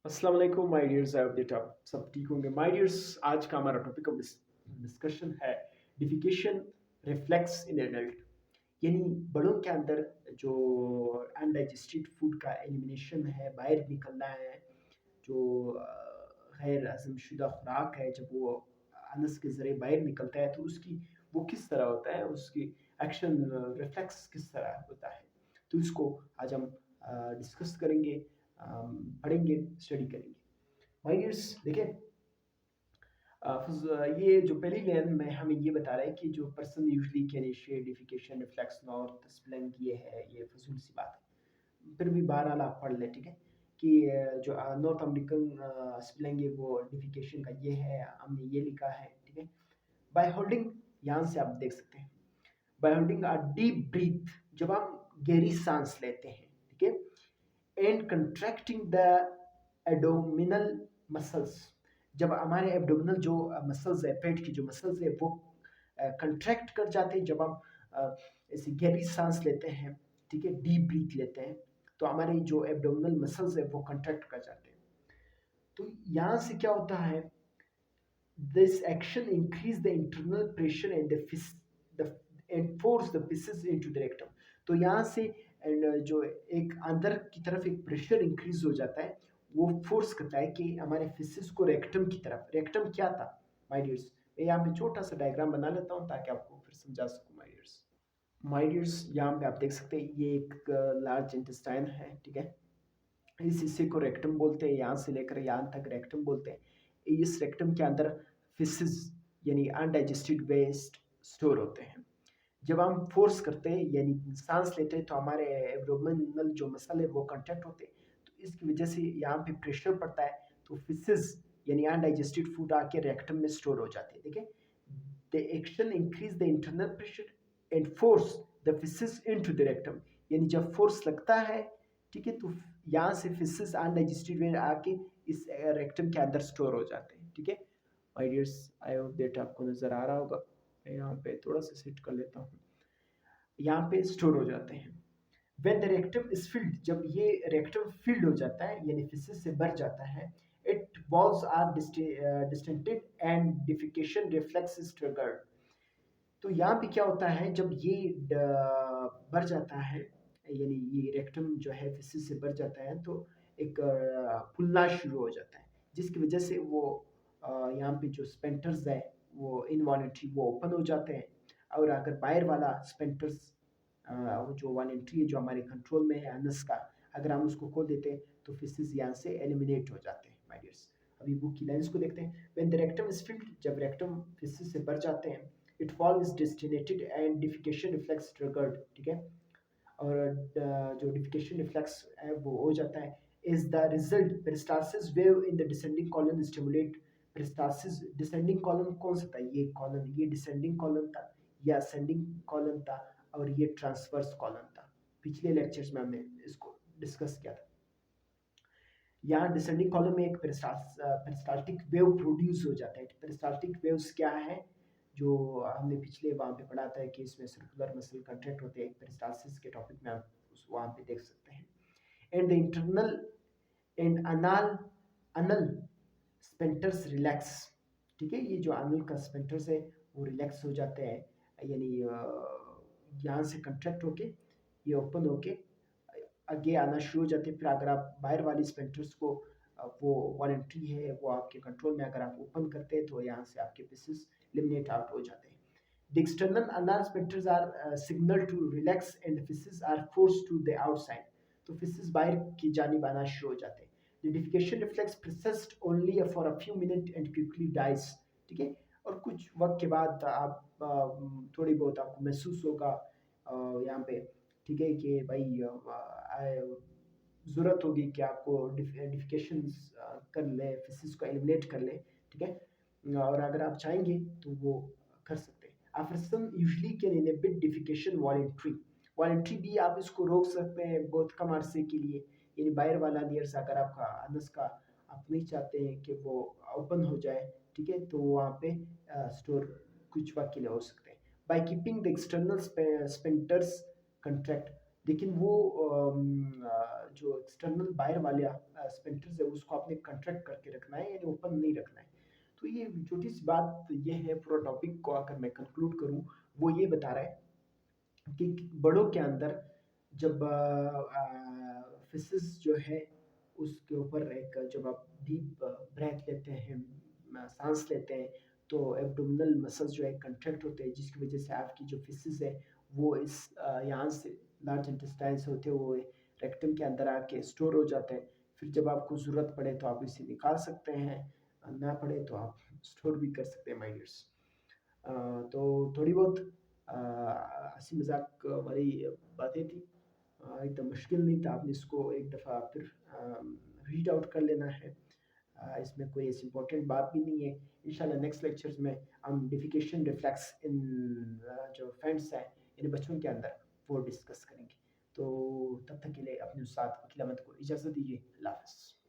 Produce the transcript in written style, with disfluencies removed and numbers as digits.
अस्सलाम वालेकुम my dears. I hope that आप सब ठीक होंगे। माय डियर्स, आज का हमारा टॉपिक ऑफ डिस्कशन है डिफिकेशन रिफ्लेक्स इन एडल्ट, यानी बड़ों के अंदर जो अनडाइजेस्टेड फूड का एलिमिनेशन है, बाहर निकलना है, जो गैर हजमशुदा खुराक है, जब वो अनस के ज़रिए बाहर निकलता है तो उसकी वो किस तरह होता है, उसकी एक्शन रिफ्लेक्स किस तरह होता है। तो इसको आज हम डिस्कस करेंगे, पढ़ेंगे, स्टडी करेंगे। माय डियर्स, देखिए, ये जो पहली लाइन में हमें ये बता रहा है कि जो person usually can initiate defecation reflex north स्प्लैंक, ये है, ये फजूल सी बात है। फिर भी बहरहाल आप पढ़ लें, ठीक है, कि जो नॉर्थ अमेरिकन स्प्लैंक है वो डिफिकेशन का ये है, हमने ये लिखा है, ठीक है। बाय होल्डिंग, यहाँ से आप देख सकते हैं, by holding a deep breath, जब हम गहरी सांस लेते हैं, ठीक है, and contracting the abdominal muscles, जब हमारे एब्डोमिनल जो मसल्स है, पेट की जो मसल्स है, वो कंट्रैक्ट कर जाते हैं, जब हम ऐसे गहरी सांस लेते हैं, ठीक है, डीप ब्रीथ लेते हैं, तो हमारे जो एब्डोमिनल मसल्स है वो कंट्रैक्ट कर जाते हैं। तो यहाँ से क्या होता है, this action increase the internal pressure and the and force the feces into the rectum। तो यहाँ से जो एक अंदर की तरफ एक प्रेशर इंक्रीज हो जाता है, वो फोर्स करता है कि हमारे फिसिस को रेक्टम की तरफ। रेक्टम क्या था माय डियर्स, मैं यहाँ पे छोटा सा डायग्राम बना लेता हूँ ताकि आपको फिर समझा सकूँ। माय डियर्स, यहाँ पे आप देख सकते हैं, ये एक लार्ज इंटेस्टाइन है, ठीक है। इस हिस्से को रेक्टम बोलते हैं, यहाँ से लेकर यहाँ तक रेक्टम बोलते हैं। इस रेक्टम के अंदर फिसेस यानी अनडाइजेस्टेड वेस्ट स्टोर होते हैं। जब हम फोर्स करते हैं यानी सांस लेते हैं तो हमारे एब्डोमिनल जो मसल है वो कंट्रैक्ट होते हैं, तो इसकी वजह से यहाँ पे प्रेशर पड़ता है, तो फिसेस यानी अनडाइजेस्टेड फूड आके रेक्टम में स्टोर हो जाते हैं, ठीक है। The action increase the internal pressure and force the faeces into the rectum, यानी जब फोर्स लगता है, ठीक है, तो यहाँ से फिसेस अनडाइजेस्टेड वे आके इस रेक्टम के अंदर स्टोर हो जाते हैं, ठीक है। My dears, I hope that आपको नजर आ रहा होगा। मैं यहाँ पे थोड़ा सा सेट कर लेता हूँ, यहाँ पे स्टोर हो जाते हैं। When the rectum is filled, जब ये रेक्टम फिल्ड हो जाता है यानी फिसिस से भर जाता है, it walls are distended and defecation reflex is triggered। तो यहाँ पे क्या होता है, जब ये भर जाता है यानी ये रेक्टम जो है फिसिस से भर जाता है, तो एक फूलना शुरू हो जाता है, जिसकी वजह से वो यहाँ पे जो स्पेंटर्स है वो इनवॉलेंट्री वो ओपन हो जाते हैं। और अगर बाहर वाला स्पेंटर्स जो वन एंट्री है जो हमारे कंट्रोल में है अनस का, अगर हम उसको खोल देते हैं तो फिसिस यहाँ से एलिमिनेट हो जाते हैं माय डियर्स। अभी बुक की लाइंस को देखते हैं। When the rectum is filled, जब रेक्टम फिसिस से भर जाते हैं, it wall is destinated and defecation reflex triggered, ठीक है। और जो डिफिकेशन रिफ्लेक्स है वो हो जाता है, is the result peristalsis wave in the descending colon stimulate. Peristalsis descending colon कौन सा था, ये कॉलन, ये डिसेंडिंग कॉलन था, ये असेंडिंग कॉलन था, और ये ट्रांसवर्स कॉलन था। पिछले लेक्चर्स में हमने इसको डिस्कस किया था। यहाँ डिसेंडिंग कॉलम में एक पेरिस्टाल्टिक वेव प्रोड्यूस हो जाता है। पेरिस्टाल्टिक वेव्स क्या है, जो हमने पिछले वहाँ पे पढ़ा था कि इसमें सर्कुलर मसल कंट्रैक्ट होते हैं, पेरिस्टालसिस के टॉपिक में आप उस वहाँ पे देख सकते हैं। And the internal and Anal Anal स्पेंटर्स relax, ठीक है, ये जो अनल का स्पेंटर्स है वो रिलैक्स हो जाते हैं, यानी यहाँ से कंट्रैक्ट होके ये ओपन होके आगे आना शुरू हो जाते हैं। फिर अगर आप बाहर वाली स्पेंटर्स को वो वन एंट्री है वो आपके कंट्रोल में अगर आप ओपन करते हैं तो यहाँ से आपके पीसेस एलिमिनेट आउट हो जाते हैं। The external ulnar sphincters are signal to relax and the feces are forced to the outside। तो feces बाहर की जानिब आना शुरू हो जाते हैं। The defecation reflex persists only for a few minutes and quickly dies, ठीक है। और कुछ वक्त के बाद आप थोड़ी बहुत आपको महसूस होगा यहाँ पे, ठीक है, कि भाई ज़रूरत होगी कि आपको डिफिकेशन कर ले, फिसिस को एलिमिनेट कर ले, ठीक है। और अगर आप चाहेंगे तो वो कर सकते हैं। After some usually can inhibit defecation voluntary. Voluntary भी आप इसको रोक सकते हैं बहुत कम अरसे के लिए, यानी बाहर वाला लेयर्स अगर आपका अनस का आप नहीं चाहते हैं कि वो ओपन हो जाए, ठीक है, तो वहाँ पे स्टोर कुछ वक्त के लिए हो सकते हैं। By keeping the external sphincters contract, लेकिन वो जो एक्सटर्नल बाहर वाले स्फिंक्टर्स है उसको आपने कंट्रैक्ट करके रखना है, यानी ओपन नहीं रखना है। तो ये छोटी-सी बात ये है, पूरा टॉपिक को अगर मैं कंक्लूड करूँ, वो ये बता रहा है कि बड़ों के अंदर जब फिशेस जो है उसके ऊपर एक, जब आप डीप ब्रेथ लेते हैं, सांस लेते हैं, तो एब्डोमिनल मसल्स जो है कंट्रैक्ट होते हैं, जिसकी वजह से आपकी जो फिशेस है वो इस यहाँ से लार्ज इंटेस्टाइन से होते हुए रेक्टम के अंदर आके स्टोर हो जाते हैं। फिर जब आपको ज़रूरत पड़े तो आप इसे निकाल सकते हैं, ना पड़े तो आप स्टोर भी कर सकते हैं माइनर्स। तो थोड़ी बहुत हँसी मज़ाक वाली बातें थी। एकदम मुश्किल नहीं था, आपने इसको एक दफ़ा फिर रीड आउट कर लेना है। इसमें कोई ऐसी इम्पोर्टेंट बात भी नहीं है। इंशाल्लाह नेक्स्ट लेक्चर्स में हम डिफिकेशन रिफ्लेक्स इन जो फेंट्स हैं, यानी बच्चों के अंदर, वो डिस्कस करेंगे। तो तब तक के लिए अपने उस्ताद वकील अहमद को इजाज़त दीजिए। अल्लाह हाफ़िज़।